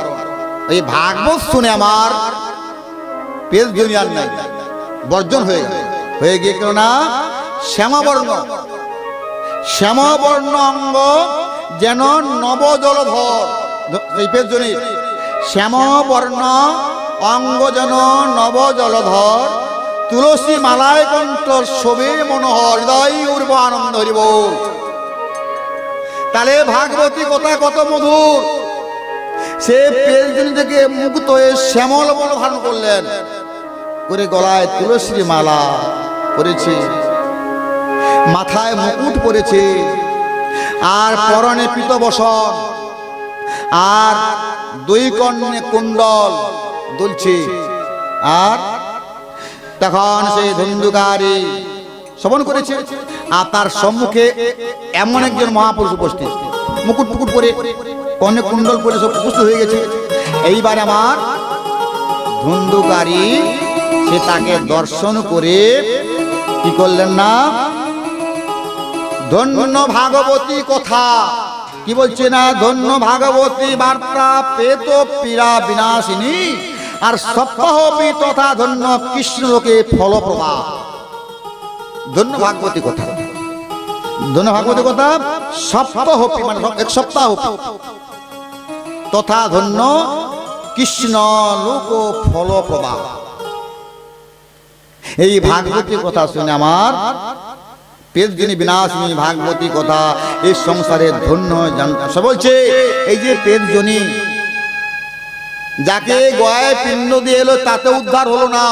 এই ভাগবত শুনে আমার পেট জনিয়ার নাই, বর্জন হয়ে গিয়ে কেন না শ্যামাবর্ণ, শ্যামাবর্ণ অঙ্গ যেন নবজলধর। এই পেট জনির শ্যামবর্ণ অঙ্গ যেন নবজলধর, তুলসী মালায় কণ্ঠ শোভে মনোহর, হৃদয় উর্ব আনন্দ হরি বল। তাহলে ভাগবতী কথা কত মধুর। সে পেলজনি থেকে মুক্ত হয়ে শ্যামল বর্ণ ধারণ করলেন, করে গলায় তুলসীর মালা পরেছে, মাথায় মুকুট পরেছে, আর পরনে পীতবসন, আর দুই কর্ণে কুণ্ডল দুলছে। আর তখন সেই ধুন্ধুকারী শ্রবণ করেছে, আর তার সম্মুখে এমন একজন মহাপুরুষ উপস্থিত, মুকুট মুকুট পরে, কর্ণে কুণ্ডল পরে সব উপস্থিত হয়ে গেছে। এইবার আমার ধুন্ধুকারী সে তাকে দর্শন করে কি করলেন না, ধন্য ভাগবতী কথা কি বলছে না, ধন্য ভাগবতী বার্তা পেত পীড়া বিনাশিনী, আর সপ্তাহপি তথা ধন্য কৃষ্ণ লোকে ফলপ্রদা। ধন্য ভাগবতী কথা, ধন্য ভাগবতী কথা সপ্তাহপি মানে এক সপ্তাহ, তথা ধন্য কৃষ্ণ লোক ফলপ্রদা। এই ভাগবতী কথা শুনে আমার পেটজনি বিনাশিনী ভাগবতী কথা এই সংসারে ধন্য সে বলছে। এই যে পেটজনি যাকে গয়ায় পিণ্ড দিয়ে এলো তাতে উদ্ধার হলো না,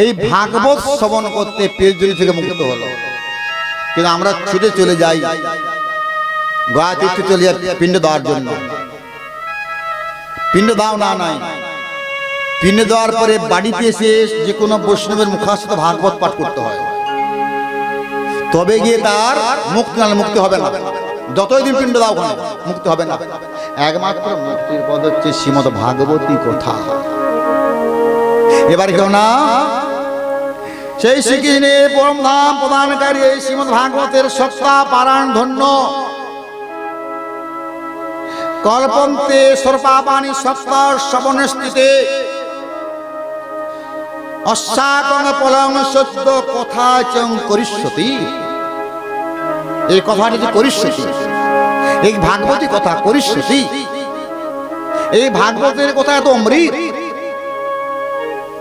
এই ভাগবত শ্রবণ করতে পেটজনি থেকে মুক্ত হলো। কিন্তু আমরা ছুটে চলে যাই গয়া তীর্থে চলে যাই পিণ্ড দেওয়ার জন্য, পিণ্ড দাও না নাই, পিণ্ড দেওয়ার পরে বাড়িতে এসে যে কোনো বৈষ্ণবের মুখাস্ত ভাগবত পাঠ করতে হয়, তবে গিয়ে তার মুক্তি না মুক্তি হবে না। যতই দিন পিণ্ড দাও ওখানে মুক্তি হবে না। একমাত্র মুক্তির পদ হচ্ছে শ্রীমদ ভাগবতী কথা। এবার কেউ না সেই শ্রীকৃষ্ণের পরম ধাম প্রদানকারী এই শ্রীমদ ভাগবতের সত্তা পারায়ণ ধন্য, কল্পন্তে সর্পাপানি সত্তা শ্রবণে স্থিতে, অশ্বাকং পলং সত্য কথা চং করিষ্যতি। এই কথাটি যে করিষ্যতি, এই ভাগবতী কথা করিষ্যতি, এই ভাগবতের কথা এত অমৃত।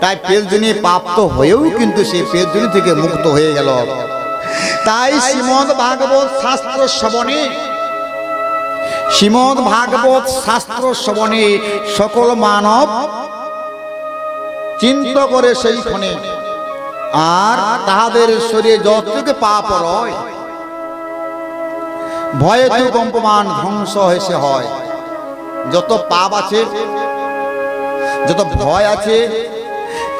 তাই পেটজনি প্রাপ্ত হয়েও কিন্তু সে পেটজনি থেকে মুক্ত হয়ে গেল। তাই শ্রীমদ ভাগবত শাস্ত্র শ্রবণে, শ্রীমদ ভাগবত শাস্ত্র শ্রবণে সকল মানব চিন্তা করে সেইখানে, আর তাহাদের শরীরে যতটুকু পাপ রয় ভয়ে তো কম্পমান ধ্বংস হয়েছে হয়। যত পাপ আছে, যত ভয় আছে,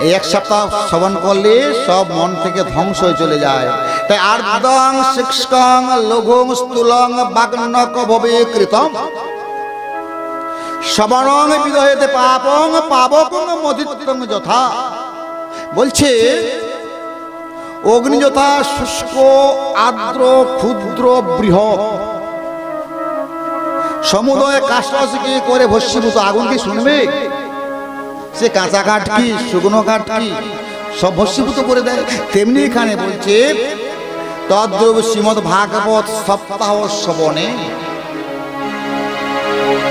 এই এক সপ্তাহ শ্রবণ করলে সব মন থেকে ধ্বংস হয়ে চলে যায়। তাই আর্দং শিক্ষং লঘুং স্থূলং বাগ্নক ভবে কৃতম শ্রবণং বিদহতে পাপং পাবকং মদিত্যং যথা। বলছে অগ্নি যথা শুষ্ক আর্দ্র ক্ষুদ্র বৃহৎ সমুদয় কাষ্ঠকে করে ভস্মীভূত, আগুন কি শুনবে? সে কাঁচা কাঠ কি শুকনো কাঠ কি সব ভস্মীভূত করে দেয়। তেমনি এখানে বলছে তদ্রূপ শ্রীমদ ভাগবত সপ্তাহ শ্রবণে,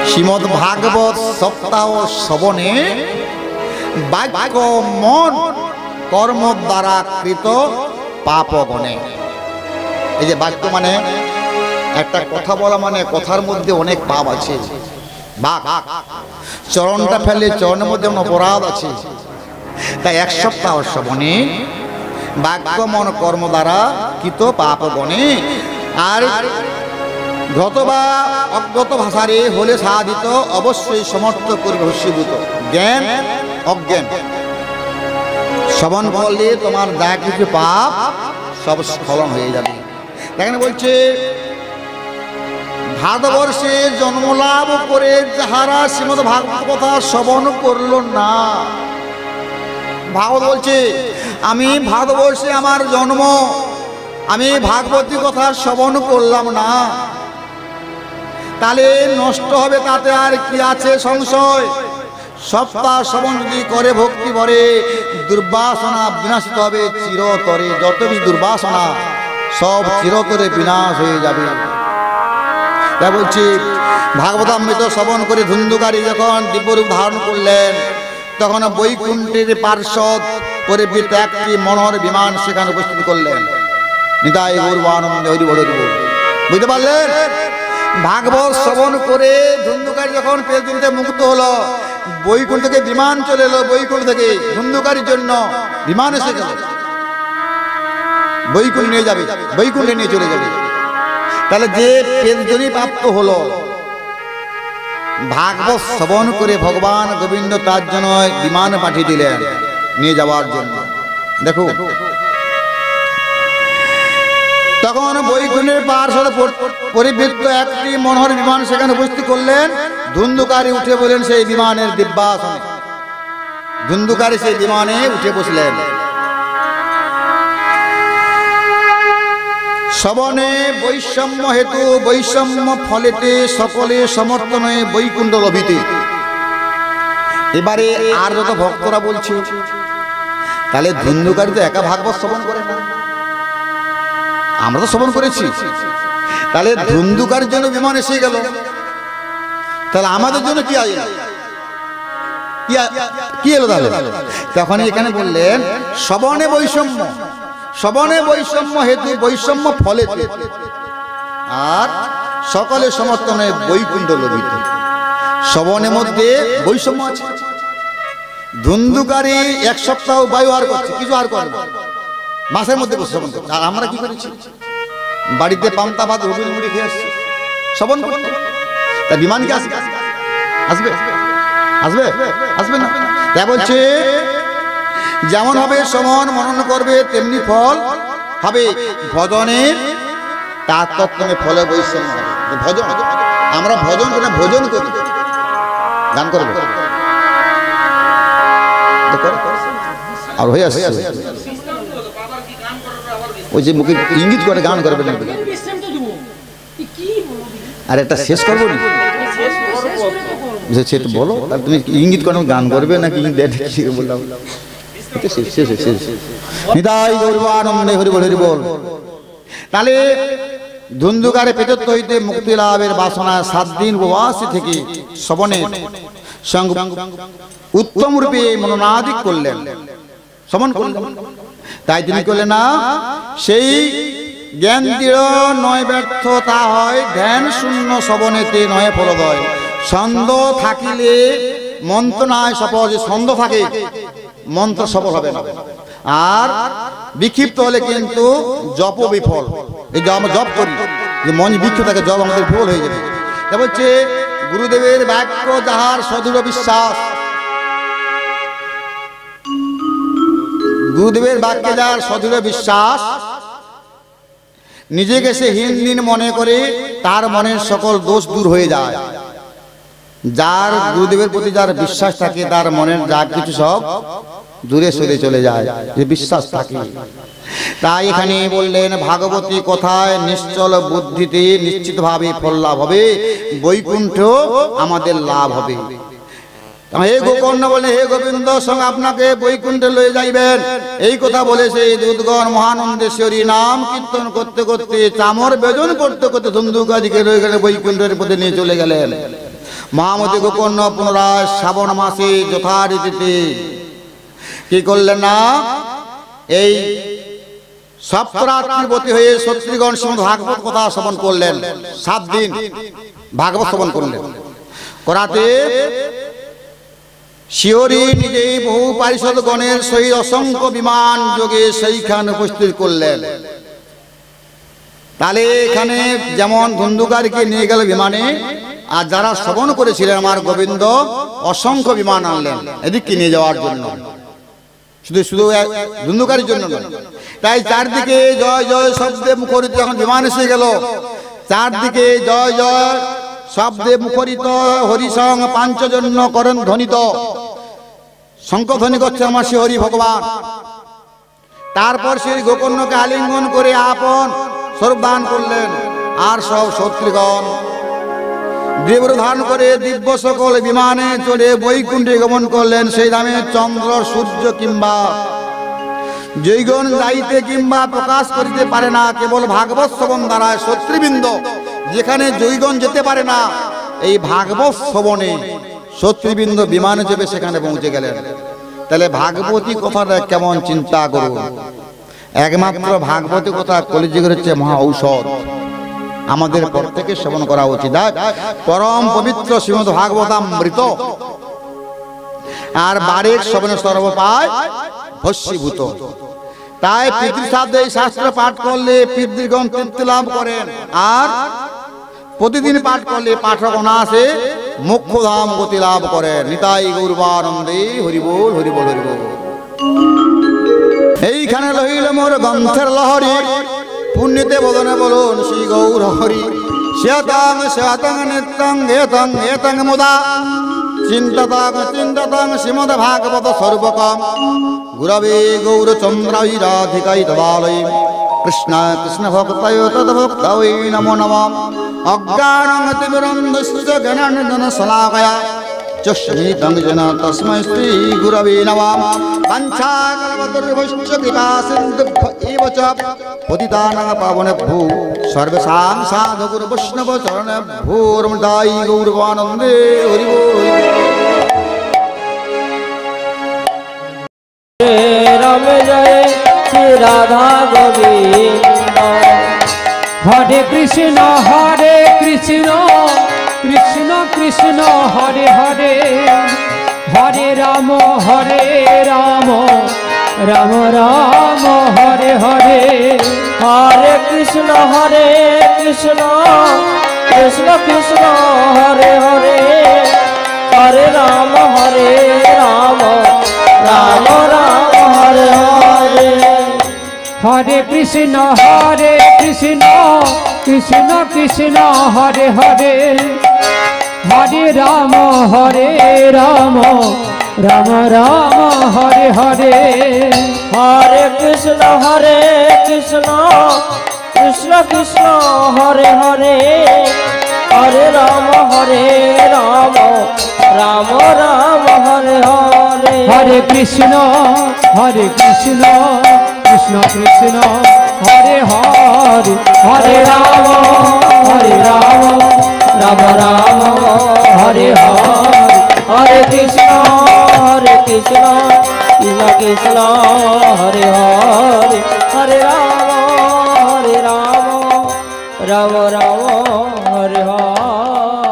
শ্রীমদ ভাগবত সপ্তাহ শ্রবণে বাক্য মন কর্ম দ্বারা কৃত পাপ গণে। এই যে বাক্য মানে একটা কথা বলা, মানে কথার মধ্যে অনেক পাপ আছে। চরণটা ফেলে চরণের মধ্যে অপরাধ আছে। তাই এক সপ্তাহ শ্রবণে বাক্য মন কর্ম দ্বারা কৃত পাপ গণে। আর গত বা অজ্ঞত ভাষারে হলে সাধিত অবশ্যই সমর্থ করবে ভস্মীভূত। জ্ঞান অজ্ঞান শ্রবণ করলে তোমার যা কিছু পাপ সব স্খলন হয়ে যাবে। দেখেন বলছে ভারতবর্ষে জন্মলাভ করে যাহারা শ্রীমদ ভাগবত কথা শ্রবণ করল না, ভাগবত বলছে আমি ভারতবর্ষে আমার জন্ম, আমি ভাগবতী কথা শ্রবণ করলাম না, তাহলে নষ্ট হবে, তাতে আর কি আছে সংশয়। সপ্তাহ শ্রবণ যদি করে ভক্তি ভরে, দুর্বাসনা বিনাশিত হবে চিরতরে। যত কিছু দুর্বাসনা সব চিরতরে বিনাশ হয়ে যাবে। তাই বলছি, ভাগবতামৃত শ্রবণ করে ধুন্ধুকারী যখন দিব্যরূপ ধারণ করলেন, তখন বৈকুণ্ঠের পার্শ্বদ পরিবৃত একটি মনোহর বিমান সেখানে উপস্থিত করলেন। নিতাই গৌরানন্দে হরি বল হরি বল। বুঝতে পারলেন? ভাগবত শ্রবণ করে ধুন্ধুকারী যখন পেজুনতে মুক্ত হলো, বৈকুণ্ঠ থেকে বিমান চলে এলো। বৈকুণ্ঠ থেকে ধুন্ধুকারীর জন্য বিমান এসে গেল, বৈকুণ্ঠ নিয়ে যাবে, বৈকুণ্ঠে নিয়ে চলে যাবে। তাহলে যে পেজনী প্রাপ্ত হলো, ভাগবত শ্রবণ করে ভগবান গোবিন্দ তার জন্য বিমান পাঠিয়ে দিলেন নিয়ে যাওয়ার জন্য। দেখো, তখন বৈকুণ্ঠের পার্শ্বদ পরিবৃত্ত একটি মনোহর বিমান সেখানে উপস্থিত করলেন। ধুন্ধুকারী উঠে বললেন সেই বিমানের দিব্যাসনে। ধুন্ধুকারী সেই বিমানে উঠে বসলেন। শ্রবণে বৈষম্য হেতু বৈষম্য ফলেতে সকলে সমর্থনে বৈকুণ্ঠ লভিতে। এবারে আর যত ভক্তরা বলছে, তাহলে ধুন্ধুকারী তো একা ভাগবত শ্রবণ করে না, আমরা তো শ্রবণ করেছি, তাহলে ধুন্ধুকারীর জন্য বিমান এসে গেল, তাহলে আমাদের জন্য কি আইলো, কি এলো তাহলে? তখন এখানে বললেন শ্রবণে বৈষম্য, শ্রবণে বৈষম্য হেতু বৈষম্য ফলে, আর সকলে সমর্থনে বৈকুণ্ঠ লভিত। শ্রবণের মধ্যে বৈষম্য আছে। ধুন্ধুকারী এক সপ্তাহ বায়ু আর করছে, কিছু আর করে না, মাসের মধ্যে শ্রবণ করছে। আর আমরা কি করেছি? বাড়িতে পান্তা ভাত রুটি মুড়ি খেয়ে আসছি, শ্রবণ করতে। তা বিমান কি আসবে? আসবে? আসবে? আসবে না। তাই বলছে, যেমন হবে শ্রবণ মনন করবে, তেমনি ফল হবে। ভজনের তার তত্ত্বে ফলে বৈষম্য হবে। ভজন, আমরা ভজন করে ভোজন করি, গান করবে আর হয়ে আসছে ওই যে মুখে ইঙ্গিত করে গান করবে না। আর একটা শেষ করবো না, সে তো বলো, তুমি ইঙ্গিত করে গান করবে নাকি বললাম? নিতাই গৌরানন্দে হরি বল হরি বল। তাহলে ধুন্ধুকারে পেতত্ব হইতে মুক্তি লাভের বাসনা 7 দিন উপবাসী থেকে শ্রবণের সঙ্গে উত্তম রূপে মনোনাদিক করলেন, শ্রবণ করলেন। তাই তিনি করলেন না, সেই জ্ঞান দৃঢ় নয় ব্যর্থ তা হয়, ধ্যান শূন্য শ্রবণেতে নয় ফলদয়। ছন্দ থাকিলে মন্ত্র নয় সফল, যে ছন্দ থাকে মন্ত্র সফল হবে না। আর বিক্ষিপ্ত হলে কিন্তু জপ বিফল। এই যে আমরা জপ করি, যে মন বিক্ষিপ্ত থাকে, জপ আমাদের বিফল হয়ে যাবে। তা বলছে গুরুদেবের বাক্য যাহার সদৃঢ় বিশ্বাস, গুরুদেবের বাক্যে যার সদৃঢ় বিশ্বাস, নিজেকে সে হীন মনে করে, তার মনের সকল দোষ দূর হয়ে যায়। যার গুরুদেবের প্রতি যার বিশ্বাস থাকে, তার মনের যা কিছু সব দূরে সরে চলে যায়, যে বিশ্বাস থাকে। তাই এখানে বললেন ভাগবতী কথায় নিশ্চল বুদ্ধিতে নিশ্চিতভাবে ফল লাভ হবে, বৈকুণ্ঠ আমাদের লাভ হবে। হে গোকর্ণ বলে, হে গোবিন্দ সঙ্গে আপনাকে বৈকুণ্ঠে লয়ে যাইবেন, এই কথা বলেছে। দুধগণ মহানন্দেশ্বরী নাম কীর্তন করতে করতে, চামর বেজন করতে করতে ধুন্ধুকারীকে লয়ে গেলে বৈকুণ্ঠের পথে নিয়ে চলে গেলেন। মহামতি গোকর্ণ পুনরায় শ্রাবণ মাসে যথারীতিতে কি করলেন না, এই সপ্তরাত্রিবতী হয়ে শত্রুগণ শ্রীমদ ভাগবত কথা শ্রবণ করলেন। 7 দিন ভাগবত শ্রবণ করলেন। করাতে শিহরি নিজেই বহু পারিষদ গণের সহিত অসংখ্য বিমান যোগে সেইখানে উপস্থিত করলেন। তাহলে এখানে যেমন ধুন্ধুকারীকে নিয়ে গেল বিমানে, আর যারা শ্রবণ করেছিলেন আমার গোবিন্দ অসংখ্য বিমান আনলেন এদিকে নিয়ে যাওয়ার জন্য, শুধু শুধু ধুন্ধুকারীর জন্য নয়। তাই চারদিকে জয় জয় শব্দে মুখরিত যখন বিমান এসে গেল, চারদিকে জয় জয় শব্দে মুখরিত, হরিসং পাঞ্চজন্য করেন ধ্বনিত, শঙ্খধ্বনি করছে আমার শ্রী হরি ভগবান। তারপর সেই গোকর্ণকে আলিঙ্গন করে আপন স্বরূপ দান করলেন। আর সব শত্রুগণ দেবর ধারণ করে দিব্য সকল বিমানে চড়ে বৈকুণ্ঠে গমন করলেন। সেই নামে চন্দ্র সূর্য কিংবা জৈগণ যাইতে কিংবা প্রকাশ করিতে পারে না, কেবল ভাগবত শ্রবণ দ্বারা শত্রুবৃন্দ যেখানে জৈগণ যেতে পারে না, এই ভাগবত শ্রবণে শত্রুবৃন্দ বিমানে চেপে সেখানে পৌঁছে গেলেন। তাহলে ভাগবতী কথাটা কেমন চিন্তা করুন। একমাত্র ভাগবতী কথা কলিযুগের হচ্ছে মহা ঔষধ, আমাদের প্রত্যেকে শ্রবণ করা উচিত। পরম পবিত্র শ্রীমদ্ ভাগবতামৃত আর বারেক শ্রবণে সর্বপায় ভস্মীভূত। তাই পিতৃশ্রাদ্ধে এই শাস্ত্র পাঠ করলে পিতৃগণ তৃপ্তি লাভ করেন, আর প্রতিদিন পাঠ করলে পাঠক অনায়াসে মোক্ষধাম গতি লাভ করেন। নিতাই গৌরবানন্দে হরিবোল হরিবোল হরিবোল। এইখানে লহিল মোর গ্রন্থের লহরী, পুণ্যতে বদনে বলুন শ্রী গৌর হরি। শ্বেতাং শ্বেতাং নিত্যং হেতং হেতং মুদা চিন্ততাং চিন্ততাং শ্রীমদ ভাগবত স্বরূপকম গুরবে গৌরচন্দ্রাই রাধিকাই তদালয় কৃষ্ণ কৃষ্ণ ভক্তয় তদ্ভক্তৈ নমো নমঃ। অজ্ঞানং তিমিরন্ধস্য জ্ঞানাঞ্জন শলাকয়া চক্ষুষমিলিतं येन তস্मै শ্রী গুরবে নমঃ। বাঞ্ছাকল্পতরুভ্যশ্চ কৃপাসিন্ধুভ্য এব চ পতিতানাং পাবনেভ্যো সর্বেষাং সাধুগুরু বৈষ্ণব চরণেভ্যো রমতাই গৌরবানন্দে হরি বল। রাম জয় শ্রী রাধা গোবিন্দ। হরে কৃষ্ণ কৃষ্ণ কৃষ্ণ হরে হরে, হরে রাম রাম রাম হরে হরে। হরে কৃষ্ণ কৃষ্ণ কৃষ্ণ হরে হরে, হরে রাম রাম রাম হরে হরে। হরে কৃষ্ণ কৃষ্ণ কৃষ্ণ হরে হরে, হরে রাম রাম রাম হরে হরে। হরে কৃষ্ণ কৃষ্ণ কৃষ্ণ হরে হরে, হরে রাম রাম রাম হরে হরে। হরে কৃষ্ণ কৃষ্ণ কৃষ্ণ হরে হরে, হরে রাম রাম রাম হরে হরে। হরে কৃষ্ণ কৃষ্ণ কৃষ্ণ হরে হরে, হরে রাম রাম রাম হরে হরে।